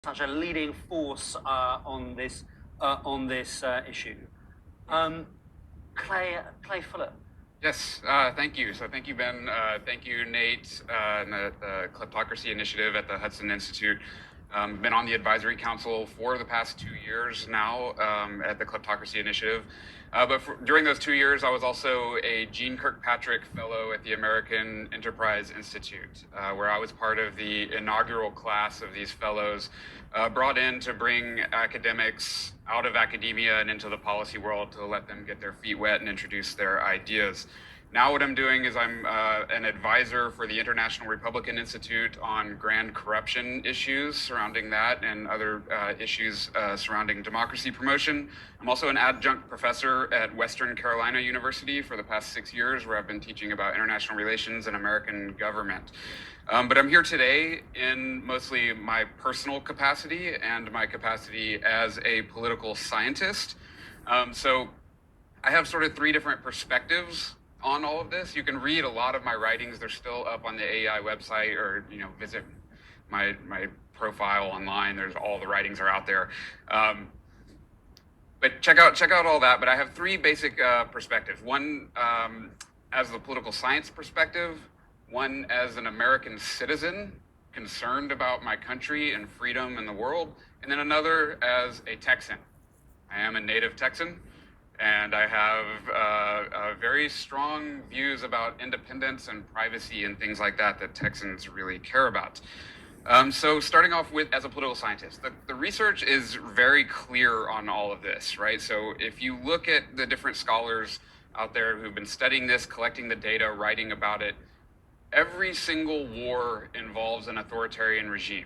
such a leading force on this issue. Clay Fuller. Yes, thank you. So thank you, Ben. Thank you, Nate, and the Kleptocracy Initiative at the Hudson Institute. Been on the advisory council for the past 2 years now at the Kleptocracy Initiative. During those 2 years, I was also a Gene Kirkpatrick Fellow at the American Enterprise Institute, where I was part of the inaugural class of these fellows brought in to bring academics out of academia and into the policy world to let them get their feet wet and introduce their ideas. Now what I'm doing is I'm an advisor for the International Republican Institute on grand corruption issues surrounding that and other issues surrounding democracy promotion. I'm also an adjunct professor at Western Carolina University for the past 6 years, where I've been teaching about international relations and American government. But I'm here today in mostly my personal capacity and my capacity as a political scientist. So I have sort of 3 different perspectives on all of this. You can read a lot of my writings. They're still up on the AEI website, or visit my profile online. There's all the writings are out there. But check out all that. But I have 3 basic perspectives. One as the political science perspective, one as an American citizen concerned about my country and freedom in the world, and then another as a Texan. I am a native Texan, and I have very strong views about independence and privacy and things like that Texans really care about. So starting off with, as a political scientist, the research is very clear on all of this, right? So if you look at the different scholars out there who've been studying this, collecting the data, writing about it, every single war involves an authoritarian regime.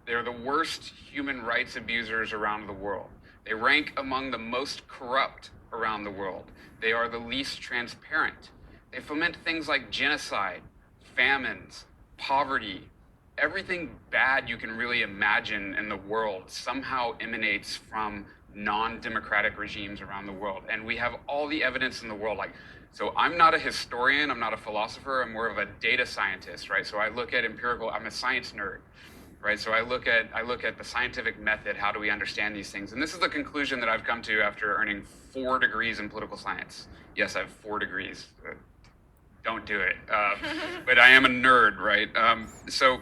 They're the worst human rights abusers around the world. They rank among the most corrupt around the world. They are the least transparent. They foment things like genocide, famines, poverty. Everything bad you can really imagine in the world somehow emanates from non-democratic regimes around the world. And we have all the evidence in the world. So I'm not a historian, I'm not a philosopher, I'm more of a data scientist, right? So I look at empirical, I'm a science nerd, right? So I look at the scientific method. How do we understand these things? And this is the conclusion that I've come to after earning 4 degrees in political science. Yes, I have 4 degrees. Don't do it. But I am a nerd, right? So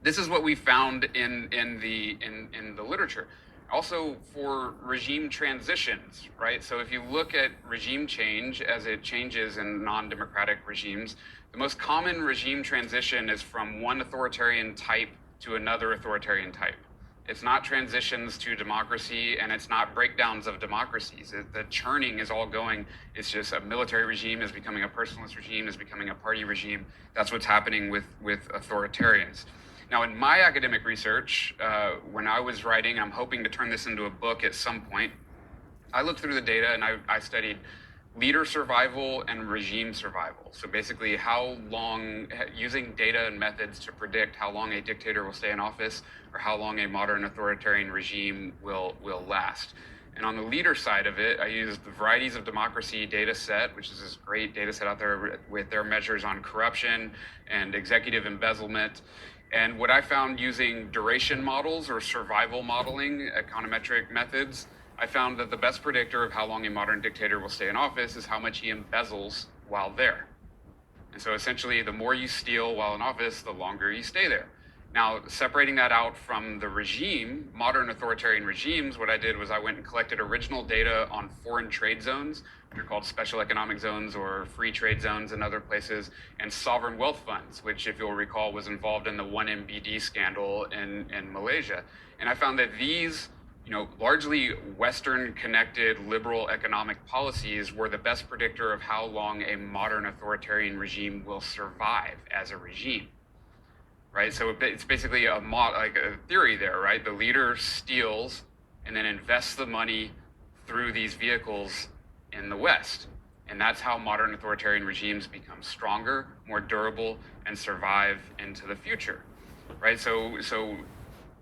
this is what we found in the literature. Also for regime transitions, right? So if you look at regime change as it changes in non-democratic regimes, the most common regime transition is from one authoritarian type to another authoritarian type. It's not transitions to democracy, and it's not breakdowns of democracies. The churning is all going. It's just a military regime is becoming a personalist regime, is becoming a party regime. That's what's happening with authoritarians. Now, in my academic research, when I was writing, I'm hoping to turn this into a book at some point, I looked through the data and I studied leader survival and regime survival. So basically how long, using data and methods to predict how long a dictator will stay in office or how long a modern authoritarian regime will last. And on the leader side of it, I used the Varieties of Democracy data set, which is this great data set out there with their measures on corruption and executive embezzlement. And what I found using duration models or survival modeling, econometric methods, I found that the best predictor of how long a modern dictator will stay in office is how much he embezzles while there. And so essentially, the more you steal while in office, the longer you stay there. Now, separating that out from the regime, modern authoritarian regimes, what I did was I went and collected original data on foreign trade zones, which are called special economic zones or free trade zones in other places, and sovereign wealth funds, which, if you'll recall, was involved in the 1MBD scandal in Malaysia. And I found that these largely Western-connected liberal economic policies were the best predictor of how long a modern authoritarian regime will survive as a regime, right? So it's basically a theory there, right? The leader steals and then invests the money through these vehicles in the West. And that's how modern authoritarian regimes become stronger, more durable, and survive into the future, right? So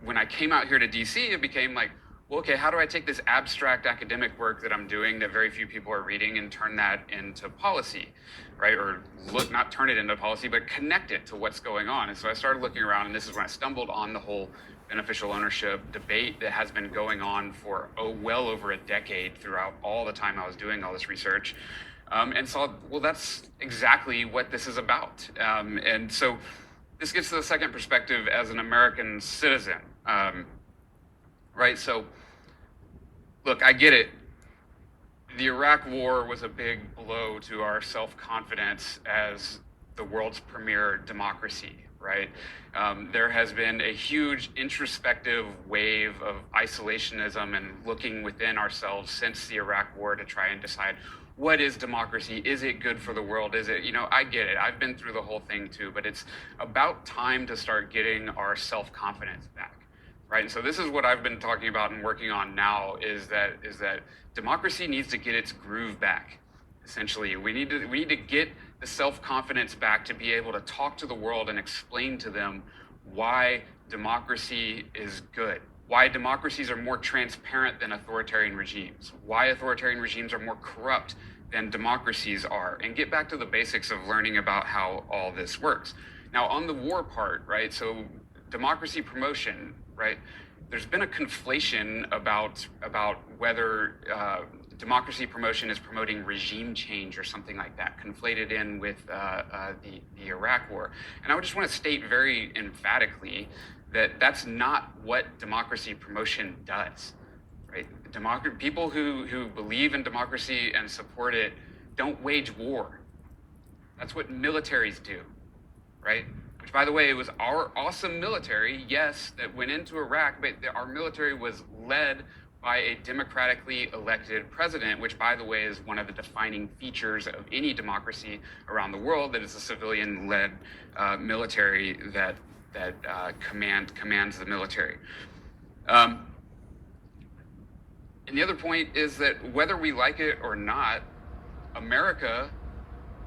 when I came out here to DC, it became like, well, okay, how do I take this abstract academic work that I'm doing that very few people are reading and turn that into policy, right? Or not turn it into policy, but connect it to what's going on. And so I started looking around, and this is when I stumbled on the whole beneficial ownership debate that has been going on for well over a decade throughout all the time I was doing all this research, and saw, well, that's exactly what this is about. And so this gets to the second perspective as an American citizen, right? So look, I get it. The Iraq War was a big blow to our self-confidence as the world's premier democracy, right? There has been a huge introspective wave of isolationism and looking within ourselves since the Iraq War to try and decide, what is democracy? Is it good for the world? Is it, I get it. I've been through the whole thing too, but it's about time to start getting our self-confidence back. Right, and so this is what I've been talking about and working on now, is that democracy needs to get its groove back. Essentially, we need to get the self-confidence back to be able to talk to the world and explain to them why democracy is good, why democracies are more transparent than authoritarian regimes, why authoritarian regimes are more corrupt than democracies are, and get back to the basics of learning about how all this works. Now, on the war part, right? So democracy promotion, right? There's been a conflation about whether democracy promotion is promoting regime change or something like that, conflated in with the Iraq War. And I would just want to state very emphatically that that's not what democracy promotion does, right? People who believe in democracy and support it don't wage war. That's what militaries do, right? Which, by the way, was our awesome military, yes, that went into Iraq, but our military was led by a democratically elected president, which, by the way, is one of the defining features of any democracy around the world, that is a civilian-led military that commands the military. And the other point is that whether we like it or not, America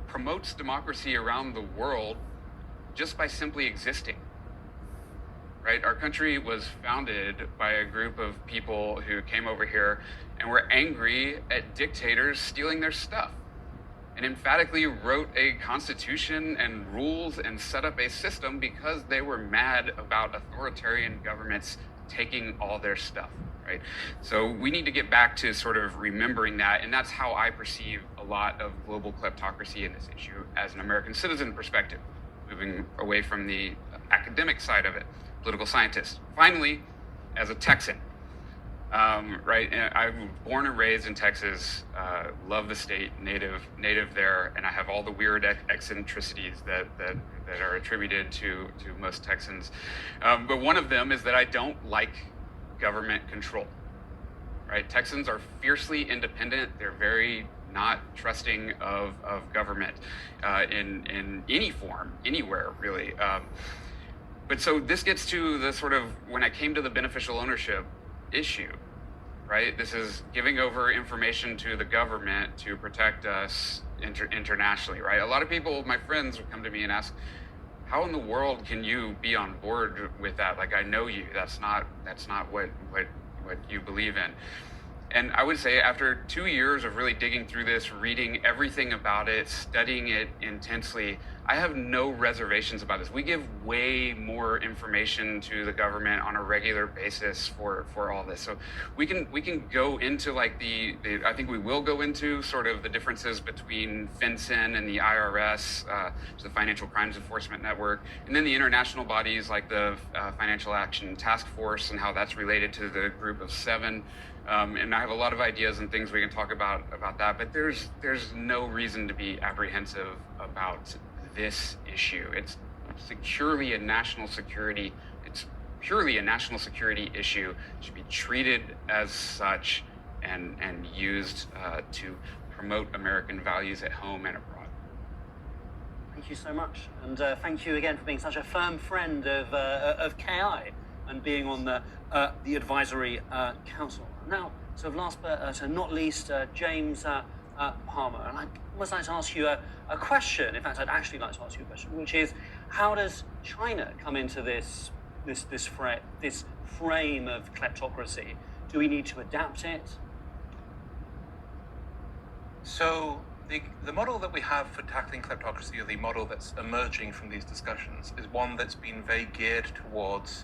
promotes democracy around the world just by simply existing, right? Our country was founded by a group of people who came over here and were angry at dictators stealing their stuff, and emphatically wrote a constitution and rules and set up a system because they were mad about authoritarian governments taking all their stuff, right? So we need to get back to sort of remembering that, and that's how I perceive a lot of global kleptocracy in this issue as an American citizen perspective, moving away from the academic side of it, political scientist. Finally, as a Texan, right? And I was born and raised in Texas, love the state, native there, and I have all the weird eccentricities that are attributed to most Texans. But one of them is that I don't like government control, right? Texans are fiercely independent. They're very not trusting of government in any form, anywhere, really. But so this gets to the sort of, when I came to the beneficial ownership issue, right? This is giving over information to the government to protect us internationally, right? A lot of people, my friends, would come to me and ask, how in the world can you be on board with that? Like, I know you, that's not what you believe in. And I would say after 2 years of really digging through this, reading everything about it, studying it intensely, I have no reservations about this. We give way more information to the government on a regular basis for all this. So we can go into like I think we will go into sort of the differences between FinCEN and the IRS, the Financial Crimes Enforcement Network, and then the international bodies like the Financial Action Task Force and how that's related to the Group of Seven. And I have a lot of ideas and things we can talk about that, but there's no reason to be apprehensive about this issue. It's purely a national security issue. It should be treated as such and used to promote American values at home and abroad. Thank you so much, and thank you again for being such a firm friend of KI and being on the advisory council. Now, so last but not least, James Palmer, and I almost like to ask you a question. In fact, I'd actually like to ask you a question, which is, how does China come into this frame of kleptocracy? Do we need to adapt it? So the model that we have for tackling kleptocracy, or the model that's emerging from these discussions, is one that's been very geared towards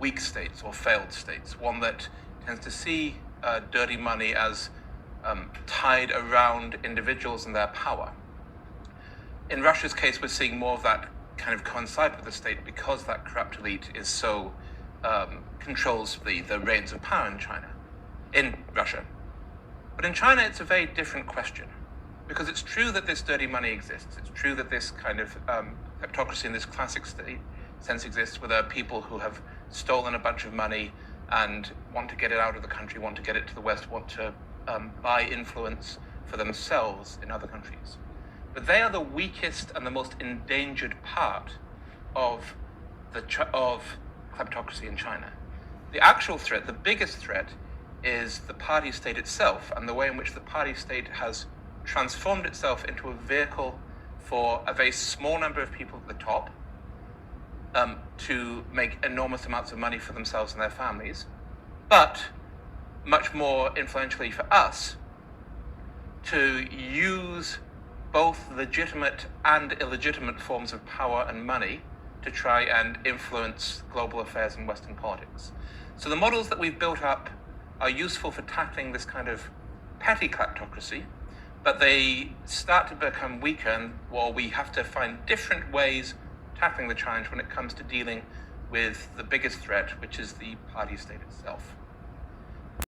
weak states or failed states, one that tends to see dirty money as tied around individuals and their power. In Russia's case, we're seeing more of that kind of coincide with the state because that corrupt elite is so controls the reins of power in Russia. But in China, it's a very different question, because it's true that this dirty money exists. It's true that this kind of kleptocracy in this classic state sense exists, where there are people who have stolen a bunch of money and want to get it out of the country, want to get it to the West, want to buy influence for themselves in other countries. But they are the weakest and the most endangered part of kleptocracy in China. The actual threat, the biggest threat, is the party state itself, and the way in which the party state has transformed itself into a vehicle for a very small number of people at the top to make enormous amounts of money for themselves and their families, but much more influentially for us, to use both legitimate and illegitimate forms of power and money to try and influence global affairs and Western politics. So the models that we've built up are useful for tackling this kind of petty kleptocracy, but they start to become weaker, and we have to find different ways of tackling the challenge when it comes to dealing with the biggest threat, which is the party state itself.